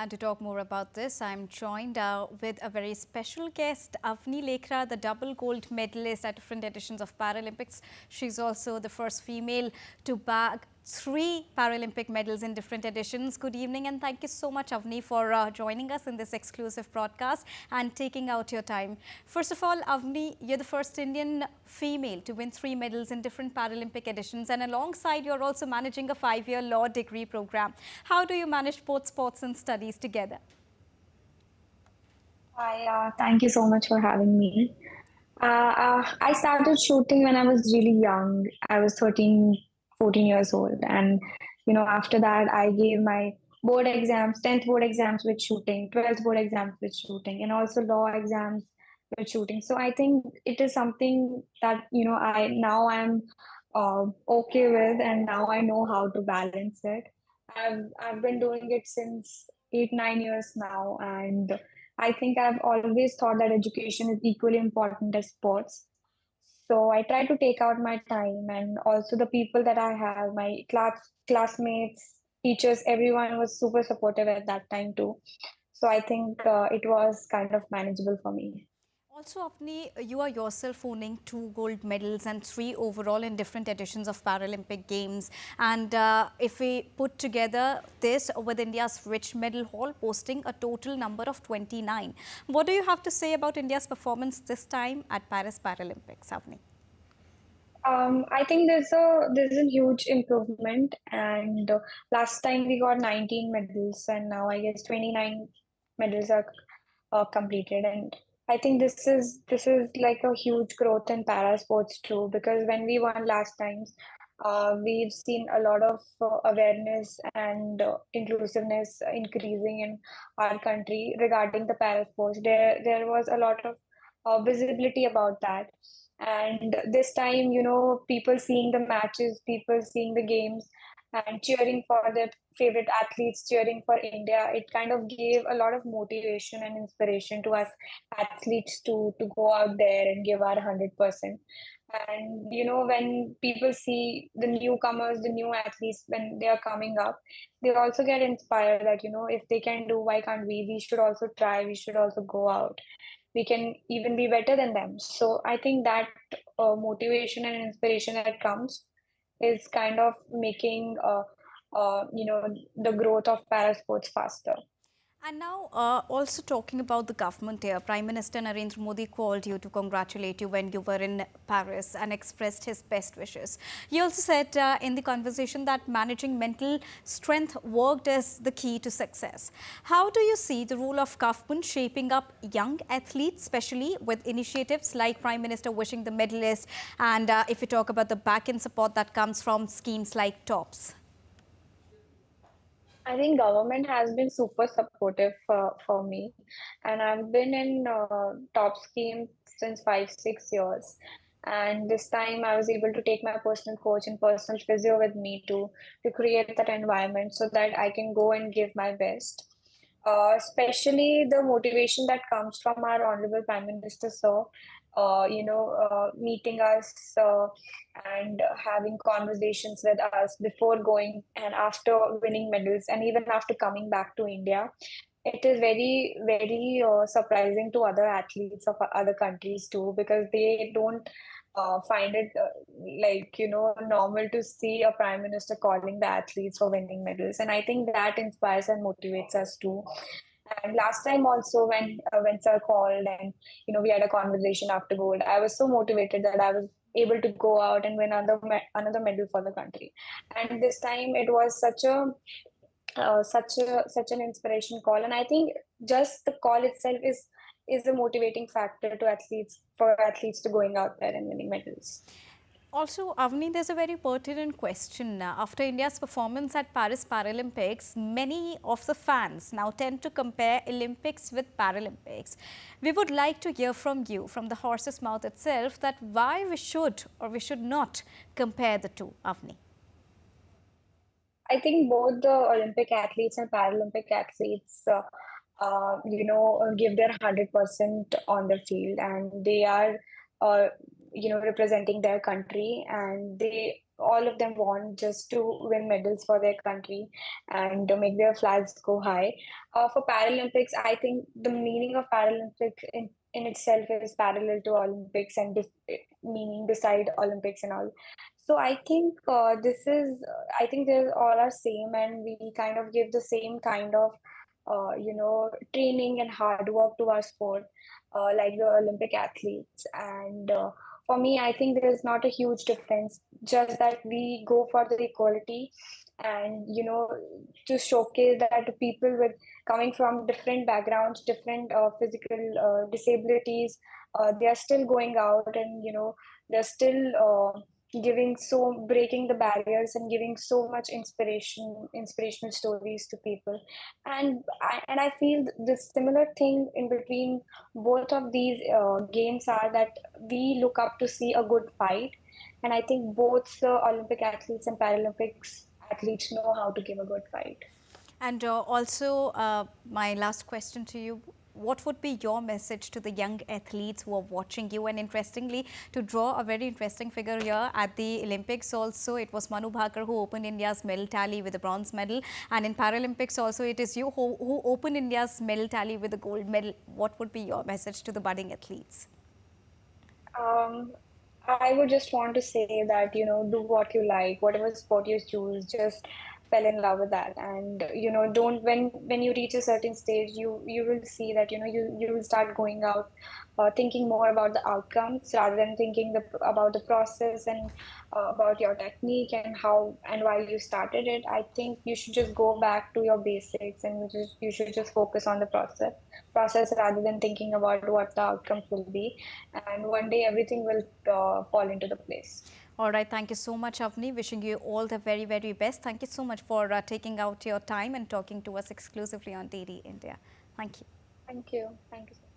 And to talk more about this, I'm joined with a very special guest, Avani Lekhra, the double gold medalist at different editions of Paralympics. She's also the first female to bag 3 Paralympic medals in different editions. Good evening and thank you so much, Avani, for joining us in this exclusive broadcast and taking out your time. First of all, Avani, you're the first Indian female to win 3 medals in different Paralympic editions, and alongside you're also managing a 5-year law degree program. How do you manage both sports and studies together? Hi, thank you so much for having me. I started shooting when I was really young. I was 13, 14 years old. And, after that, I gave my board exams, 10th board exams with shooting, 12th board exams with shooting, and also law exams with shooting. So I think it is something that, I'm okay with, and now I know how to balance it. I've been doing it since 8, 9 years now, and I think I've always thought that education is equally important as sports. So I try to take out my time, and also the people that I have, my classmates, teachers, everyone was super supportive at that time too. So I think it was kind of manageable for me. Also, Apni, you are yourself owning 2 gold medals and 3 overall in different editions of Paralympic Games. And if we put together this with India's rich medal haul, posting a total number of 29. What do you have to say about India's performance this time at Paris Paralympics, Apni? I think there's a huge improvement, and last time we got 19 medals, and now I guess 29 medals are completed. And I think this is like a huge growth in para sports too, because when we won last times, we've seen a lot of awareness and inclusiveness increasing in our country regarding the para sports. There was a lot of visibility about that. And this time, people seeing the matches, people seeing the games, and cheering for their favorite athletes, cheering for India, it kind of gave a lot of motivation and inspiration to us athletes to go out there and give our 100%. And when people see the newcomers, the new athletes, when they are coming up, they also get inspired that if they can do, why can't we? We should also try. We should also go out. We can even be better than them. So I think that motivation and inspiration that comes is kind of making the growth of para sports faster. And now, also talking about the government here, Prime Minister Narendra Modi called you to congratulate you when you were in Paris and expressed his best wishes. He also said in the conversation that managing mental strength worked as the key to success. How do you see the role of government shaping up young athletes, especially with initiatives like Prime Minister wishing the medalist, and if you talk about the back-end support that comes from schemes like TOPS? I think government has been super supportive for me, and I've been in top scheme since 5, 6 years. And this time I was able to take my personal coach and personal physio with me to create that environment so that I can go and give my best. Especially the motivation that comes from our Honorable Prime Minister, sir, meeting us and having conversations with us before going and after winning medals, and even after coming back to India. It is very, very surprising to other athletes of other countries too, because they don't find it normal to see a prime minister calling the athletes for winning medals. And I think that inspires and motivates us too. And last time also, when sir called and we had a conversation after gold, I was so motivated that I was able to go out and win another medal for the country. And this time it was such an inspiration call, and I think just the call itself is a motivating factor to athletes to going out there and winning medals. Also, Avni, there's a very pertinent question. After India's performance at Paris Paralympics, many of the fans now tend to compare Olympics with Paralympics. We would like to hear from you, from the horse's mouth itself, that why we should or we should not compare the two, Avni. I think both the Olympic athletes and Paralympic athletes, give their 100% on the field, and they are uh, representing their country, and all of them want just to win medals for their country and to make their flags go high. For Paralympics, I think the meaning of Paralympics in itself is parallel to Olympics and meaning beside Olympics and all. So I think I think they all are same, and we kind of give the same kind of training and hard work to our sport, like the Olympic athletes. And for me, I think there is not a huge difference, just that we go for the equality and, to showcase that people with coming from different backgrounds, different physical disabilities, they are still going out and, they're still breaking the barriers and giving so much inspirational stories to people. And I feel the similar thing in between both of these games are that we look up to see a good fight, and I think both the Olympic athletes and Paralympics athletes know how to give a good fight. And also, my last question to you, what would be your message to the young athletes who are watching you? And interestingly, to draw a very interesting figure here at the Olympics also, it was Manu Bhaker who opened India's medal tally with a bronze medal. And in Paralympics also, it is you who opened India's medal tally with a gold medal. What would be your message to the budding athletes? Um, I would just want to say that, do what you like, whatever sport you choose, just fell in love with that. And, don't when you reach a certain stage, you will see that, you will start going out, thinking more about the outcomes rather than thinking about the process and about your technique and how and why you started it. I think you should just go back to your basics, and you should just focus on the process rather than thinking about what the outcomes will be. And one day everything will fall into the place. All right. Thank you so much, Avani. Wishing you all the very, very best. Thank you so much for taking out your time and talking to us exclusively on DD India. Thank you. Thank you. Thank you so much.